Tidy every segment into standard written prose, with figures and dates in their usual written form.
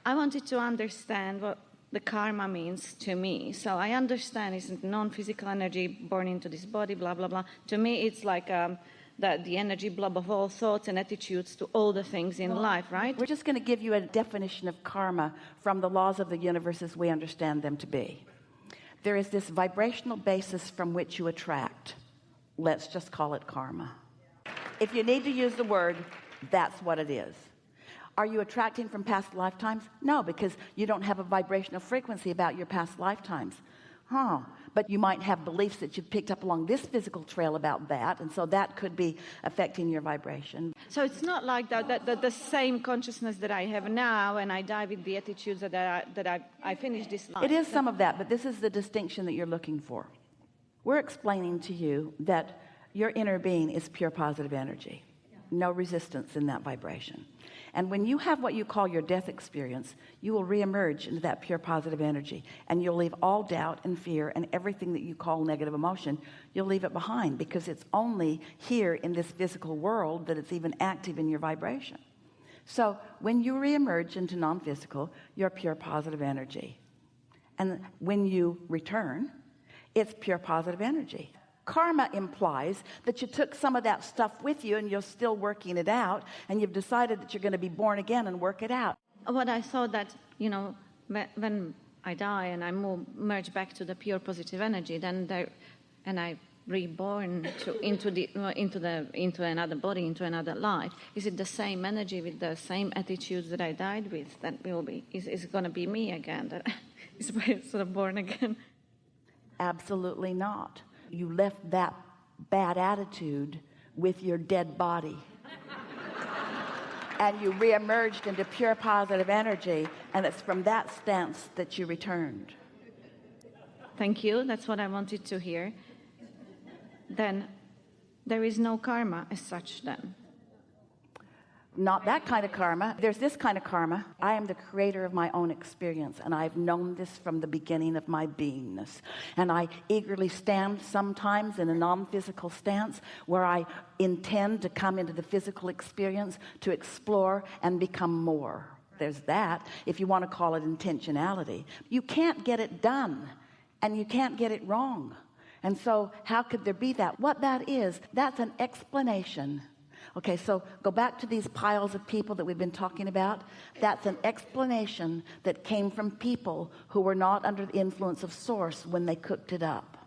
I wanted to understand what the karma means to me. So I understand it's non-physical energy born into this body, blah, blah, blah. To me, it's like the energy blob of all thoughts and attitudes to all the things in life, right? We're just going to give you a definition of karma from the laws of the universe as we understand them to be. There is this vibrational basis from which you attract. Let's just call it karma. If you need to use the word, that's what it is. Are you attracting from past lifetimes? No, because you don't have a vibrational frequency about your past lifetimes. But you might have beliefs that you've picked up along this physical trail about that, and so that could be affecting your vibration. So it's not like that the same consciousness that I have now, and I die with the attitudes that I finish this life. It is some of that, but this is the distinction that you're looking for. We're explaining to you that your inner being is pure positive energy. No resistance in that vibration. And when you have what you call your death experience, you will reemerge into that pure positive energy, and you'll leave all doubt and fear and everything that you call negative emotion. You'll leave it behind, because it's only here in this physical world that it's even active in your vibration. So when you reemerge into non-physical, you're pure positive energy, and when you return, it's pure positive energy. Karma implies that you took some of that stuff with you and you're still working it out, and you've decided that you're going to be born again and work it out. What I thought that, when I die and I merge back to the pure positive energy, and I reborn into another body, into another life. Is it the same energy with the same attitudes that I died with that will be? Is it going to be me again? That is sort of born again? Absolutely not. You left that bad attitude with your dead body. And you reemerged into pure positive energy, and it's from that stance that you returned. Thank you. That's what I wanted to hear. Then there is no karma as such then. Not that kind of karma. There's this kind of karma. I am the creator of my own experience, and I've known this from the beginning of my beingness. And I eagerly stand sometimes in a non-physical stance where I intend to come into the physical experience to explore and become more. There's that, if you want to call it intentionality. You can't get it done, and you can't get it wrong. And so how could there be that? What that is, that's an explanation. Okay, so go back to these piles of people that we've been talking about. That's an explanation that came from people who were not under the influence of source when they cooked it up.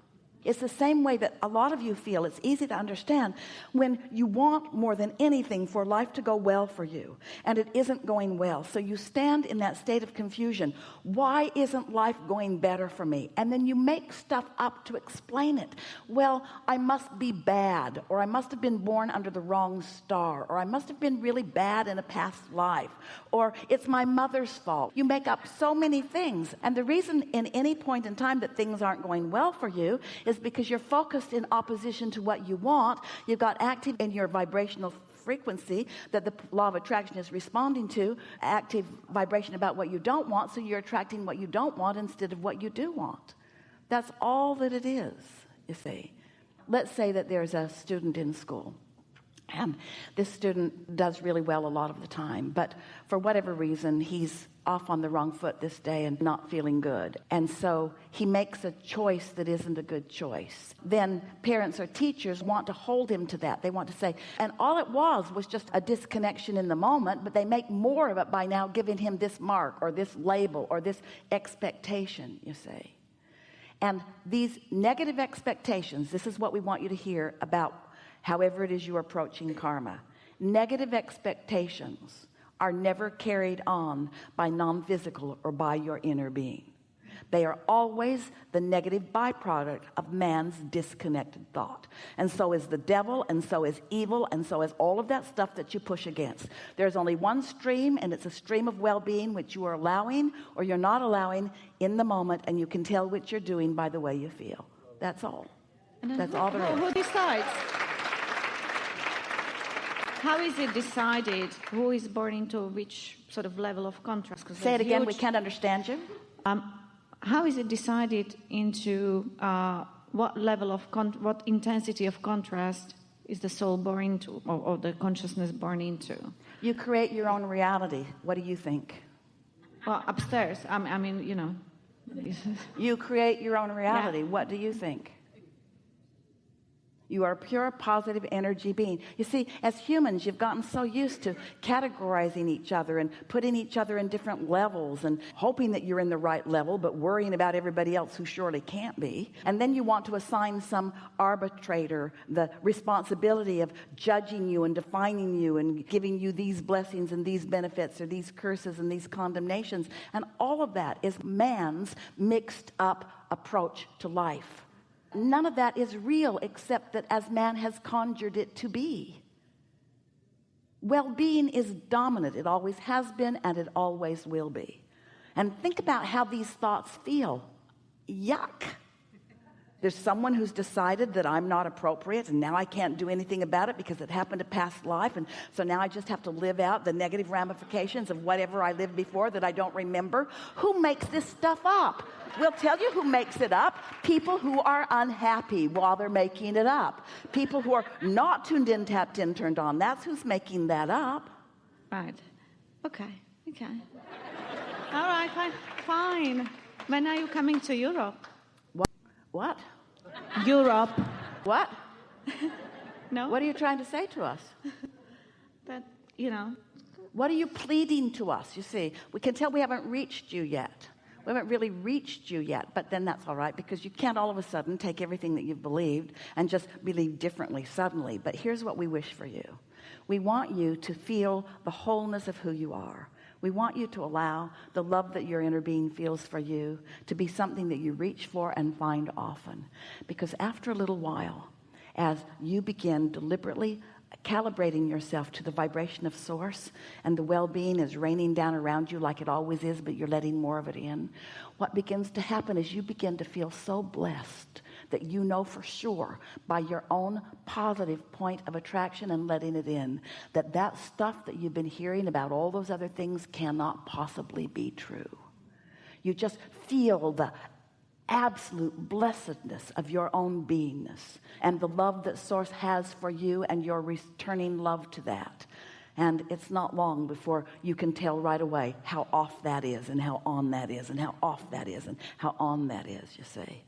It's the same way that a lot of you feel. It's easy to understand when you want more than anything for life to go well for you, and it isn't going well. So you stand in that state of confusion. Why isn't life going better for me? And then you make stuff up to explain it. Well, I must be bad, or I must have been born under the wrong star, or I must have been really bad in a past life, or it's my mother's fault. You make up so many things, and the reason in any point in time that things aren't going well for you is because you're focused in opposition to what you want. You've got active in your vibrational frequency that the law of attraction is responding to, active vibration about what you don't want, so you're attracting what you don't want instead of what you do want. That's all that it is, you see. Let's say that there's a student in school, and this student does really well a lot of the time, but for whatever reason he's off on the wrong foot this day and not feeling good, and so he makes a choice that isn't a good choice. Then parents or teachers want to hold him to that. They want to say, and all it was just a disconnection in the moment, but they make more of it by now giving him this mark or this label or this expectation, you see. And these negative expectations, this is what we want you to hear about however it is you're approaching karma. Negative expectations are never carried on by non-physical or by your inner being. They are always the negative byproduct of man's disconnected thought. And so is the devil, and so is evil, and so is all of that stuff that you push against. There's only one stream, and it's a stream of well-being which you are allowing or you're not allowing in the moment, and you can tell what you're doing by the way you feel. That's all. That's all there is. Who decides? How is it decided who is born into which sort of level of contrast? Say it again, we can't understand you. How is it decided into what level of what intensity of contrast is the soul born into, or the consciousness born into? You create your own reality. What do you think? Well, upstairs. I mean, you know. You create your own reality. Yeah. What do you think? You are a pure positive energy being. You see, as humans, you've gotten so used to categorizing each other and putting each other in different levels and hoping that you're in the right level, but worrying about everybody else who surely can't be. And then you want to assign some arbitrator the responsibility of judging you and defining you and giving you these blessings and these benefits or these curses and these condemnations. And all of that is man's mixed up approach to life. None of that is real except that as man has conjured it to be. Well-being is dominant. It always has been and it always will be. And think about how these thoughts feel. Yuck. There's someone who's decided that I'm not appropriate and now I can't do anything about it because it happened to past life, and so now I just have to live out the negative ramifications of whatever I lived before that I don't remember. Who makes this stuff up? We'll tell you who makes it up. People who are unhappy while they're making it up. People who are not tuned in, tapped in, turned on. That's who's making that up. Right. Okay. All right, fine. When are you coming to Europe? What? Europe. What? No? What are you trying to say to us? That, you know. What are you pleading to us? You see, we can tell we haven't reached you yet. We haven't really reached you yet, but then that's all right, because you can't all of a sudden take everything that you've believed and just believe differently suddenly. But here's what we wish for you. We want you to feel the wholeness of who you are. We want you to allow the love that your inner being feels for you to be something that you reach for and find often. Because after a little while, as you begin deliberately calibrating yourself to the vibration of source, and the well-being is raining down around you like it always is, but you're letting more of it in, what begins to happen is you begin to feel so blessed that you know for sure by your own positive point of attraction and letting it in, that that stuff that you've been hearing about all those other things cannot possibly be true. You just feel the absolute blessedness of your own beingness and the love that source has for you, and you're returning love to that. And it's not long before you can tell right away how off that is and how on that is and how off that is and how on that is, you see.